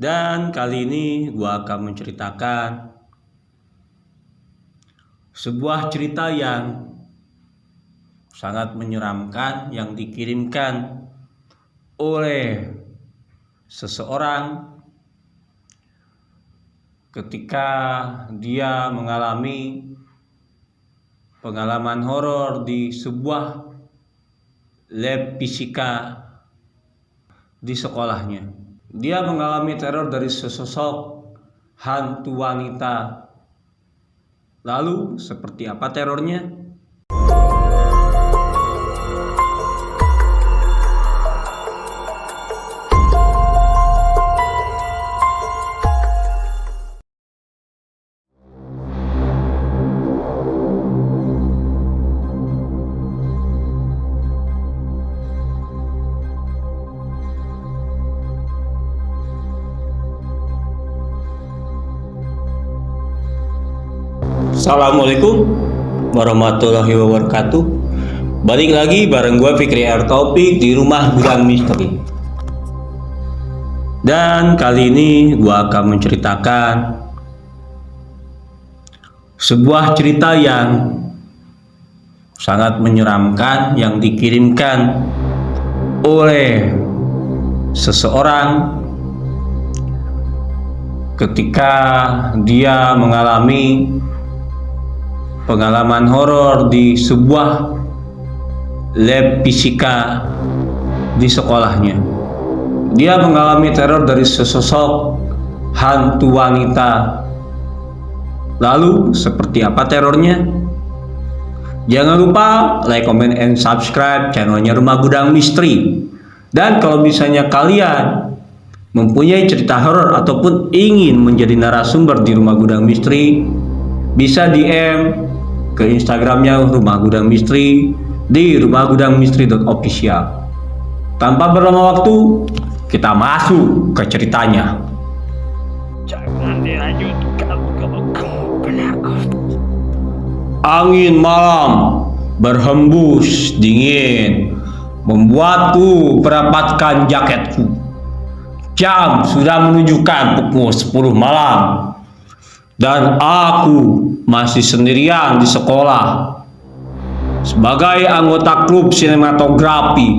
Dan kali ini gua akan menceritakan sebuah cerita yang sangat menyeramkan yang dikirimkan oleh seseorang ketika dia mengalami pengalaman horor di sebuah lab fisika di sekolahnya. Dia mengalami teror dari sesosok hantu wanita. Lalu, seperti apa terornya? Assalamualaikum warahmatullahi wabarakatuh. Balik lagi bareng gue Fikri R. Taufik di Rumah Gudang Misteri. Dan kali ini gue akan menceritakan sebuah cerita yang sangat menyeramkan yang dikirimkan oleh seseorang ketika dia mengalami pengalaman horor di sebuah lab fisika di sekolahnya. Dia mengalami teror dari sesosok hantu wanita. Lalu, seperti apa terornya? Jangan lupa like, comment, and subscribe channelnya Rumah Gudang Misteri. Dan kalau misalnya kalian mempunyai cerita horor ataupun ingin menjadi narasumber di Rumah Gudang Misteri, bisa DM ke Instagramnya Rumah Gudang Misteri di rumahgudangmisteri.official. Tanpa berlama waktu, kita masuk ke ceritanya. Jangan dilanjutkan kalau kamu penakut. Angin malam berhembus dingin membuatku merapatkan jaketku. Jam sudah menunjukkan pukul 10 malam. Dan aku masih sendirian di sekolah. Sebagai anggota klub sinematografi,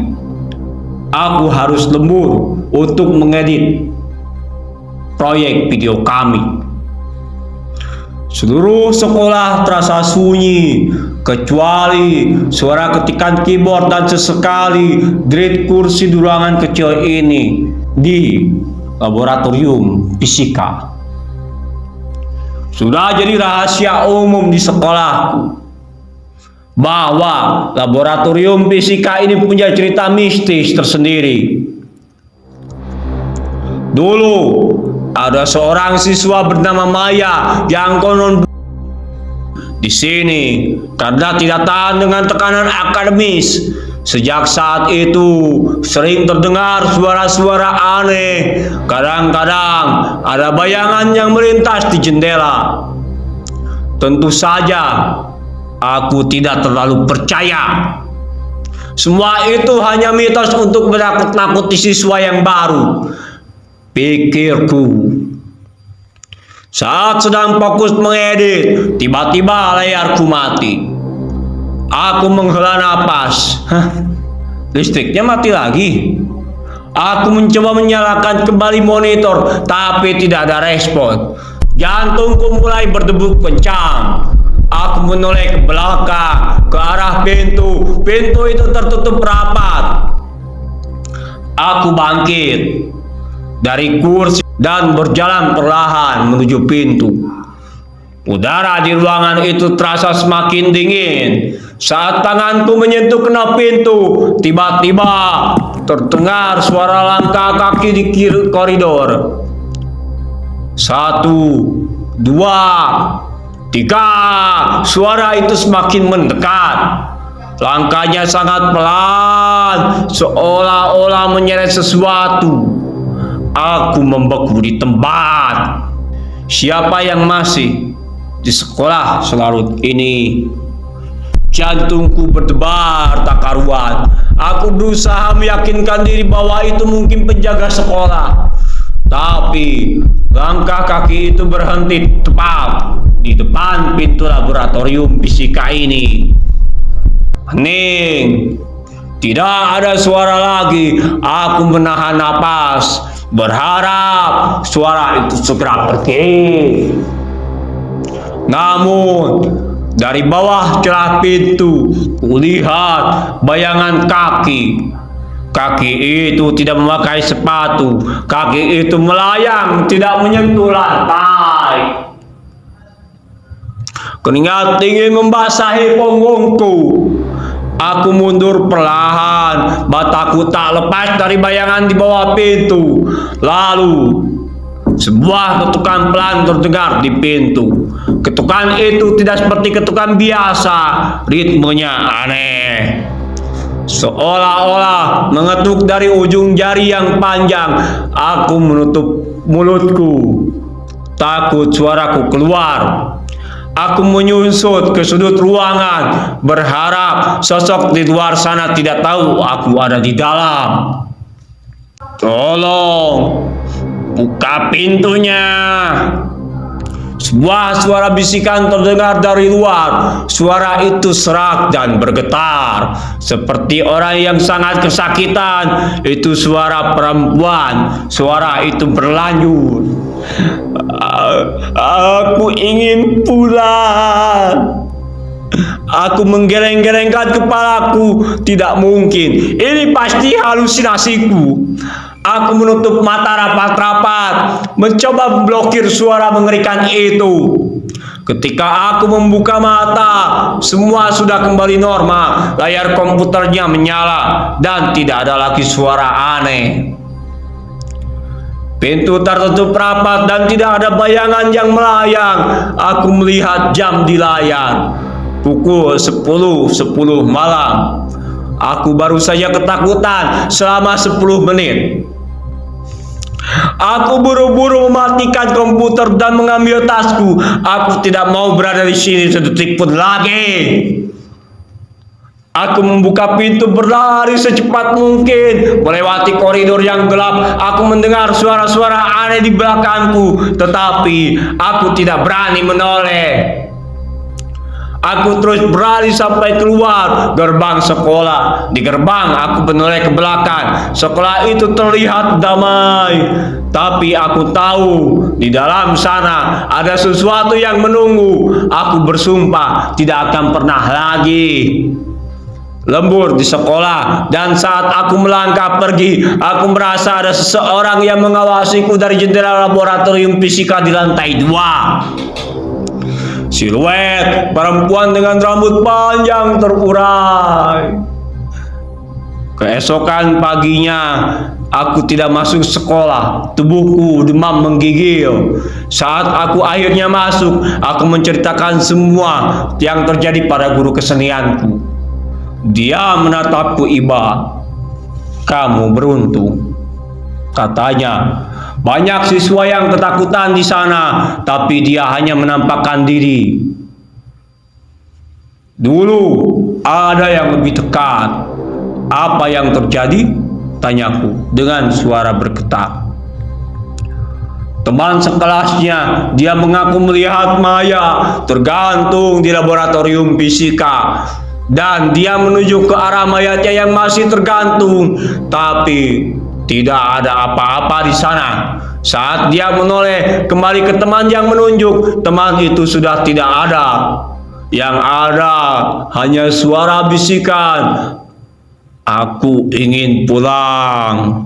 aku harus lembur untuk mengedit proyek video kami. Seluruh sekolah terasa sunyi, kecuali suara ketikan keyboard dan sesekali derit kursi di ruangan kecil ini di laboratorium fisika. Sudah jadi rahasia umum di sekolahku bahwa laboratorium fisika ini punya cerita mistis tersendiri. Dulu ada seorang siswa bernama Maya yang konon di sini karena tidak tahan dengan tekanan akademis. Sejak saat itu sering terdengar suara-suara aneh. Kadang-kadang ada bayangan yang melintas di jendela. Tentu saja aku tidak terlalu percaya. Semua itu hanya mitos untuk menakut-nakuti siswa yang baru, pikirku. Saat sedang fokus mengedit, tiba-tiba layarku mati. Aku menghela napas. Listriknya mati lagi. Aku mencoba menyalakan kembali monitor, tapi tidak ada respon. Jantungku mulai berdebu kencang. Aku menoleh ke belakang, ke arah pintu. Pintu itu tertutup rapat. Aku bangkit dari kursi dan berjalan perlahan menuju pintu. Udara di ruangan itu terasa semakin dingin. Saat tanganku menyentuh kena pintu, tiba-tiba terdengar suara langkah kaki di koridor. 1, 2, 3. Suara itu semakin mendekat. Langkahnya sangat pelan, seolah-olah menyeret sesuatu. Aku membeku di tempat. Siapa yang masih di sekolah selarut ini? Jantungku berdebar tak karuan. Aku berusaha meyakinkan diri bahwa itu mungkin penjaga sekolah. Tapi langkah kaki itu berhenti tepat di depan pintu laboratorium fisika ini. Hening. Tidak ada suara lagi. Aku menahan napas, berharap suara itu segera pergi. Namun dari bawah celah pintu, kulihat bayangan kaki. Kaki itu tidak memakai sepatu. Kaki itu melayang, tidak menyentuh lantai. Keringat dingin membasahi punggungku. Aku mundur perlahan, mataku tak lepas dari bayangan di bawah pintu. Lalu, sebuah ketukan pelan terdengar di pintu. Ketukan itu tidak seperti ketukan biasa, ritmenya aneh. Seolah-olah mengetuk dari ujung jari yang panjang. Aku menutup mulutku, takut suaraku keluar. Aku menyusut ke sudut ruangan, berharap sosok di luar sana tidak tahu aku ada di dalam. Tolong, buka pintunya. Sebuah suara bisikan terdengar dari luar. Suara itu serak dan bergetar, seperti orang yang sangat kesakitan. Itu suara perempuan. Suara itu berlanjut. Aku ingin pulang. Aku menggeleng-gelengkan kepalaku. Tidak mungkin, ini pasti halusinasiku. Aku menutup mata rapat-rapat, mencoba memblokir suara mengerikan itu. Ketika aku membuka mata, semua sudah kembali normal. Layar komputernya menyala dan tidak ada lagi suara aneh. Pintu tertutup rapat dan tidak ada bayangan yang melayang. Aku melihat jam di layar. Pukul 10.10 malam. Aku baru saja ketakutan selama 10 menit. Aku buru-buru mematikan komputer dan mengambil tasku. Aku tidak mau berada di sini sedetik pun lagi. Aku membuka pintu, berlari secepat mungkin melewati koridor yang gelap. Aku mendengar suara-suara aneh di belakangku, tetapi aku tidak berani menoleh. Aku terus berlari sampai keluar gerbang sekolah. Di gerbang aku menoleh ke belakang. Sekolah itu terlihat damai, tapi aku tahu di dalam sana ada sesuatu yang menunggu. Aku bersumpah tidak akan pernah lagi lembur di sekolah. Dan saat aku melangkah pergi, aku merasa ada seseorang yang mengawasiku dari jendela laboratorium fisika di lantai 2. Siluet perempuan dengan rambut panjang terurai. Keesokan paginya, aku tidak masuk sekolah. Tubuhku demam menggigil. Saat aku akhirnya masuk, aku menceritakan semua yang terjadi pada guru kesenianku. Dia menatapku iba. Kamu beruntung, katanya. Banyak siswa yang ketakutan di sana, tapi dia hanya menampakkan diri. Dulu ada yang lebih dekat. Apa yang terjadi? Tanyaku dengan suara bergetar. Teman sekelasnya, dia mengaku melihat Maya tergantung di laboratorium fisika. Dan dia menuju ke arah mayatnya yang masih tergantung, tapi tidak ada apa-apa di sana. Saat dia menoleh kembali ke teman yang menunjuk, teman itu sudah tidak ada. Yang ada hanya suara bisikan, "Aku ingin pulang."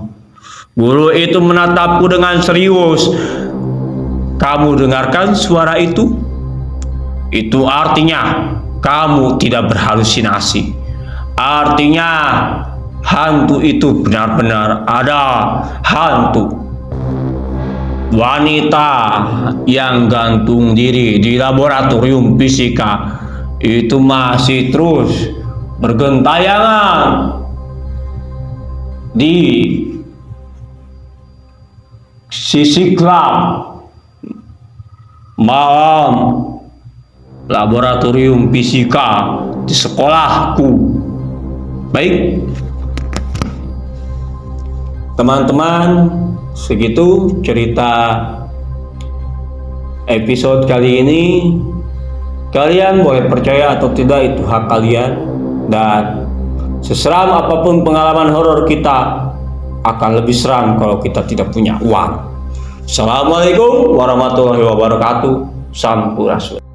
Guru itu menatapku dengan serius. Kamu dengarkan suara itu? Itu artinya kamu tidak berhalusinasi. Artinya hantu itu benar-benar ada. Hantu wanita yang gantung diri di laboratorium fisika itu masih terus bergentayangan di sisi gelap malam laboratorium fisika di sekolahku. Baik, teman-teman, segitu cerita episode kali ini. Kalian boleh percaya atau tidak, itu hak kalian. Dan seseram apapun pengalaman horor kita, akan lebih seram kalau kita tidak punya uang. Assalamualaikum warahmatullahi wabarakatuh. Sampurasun.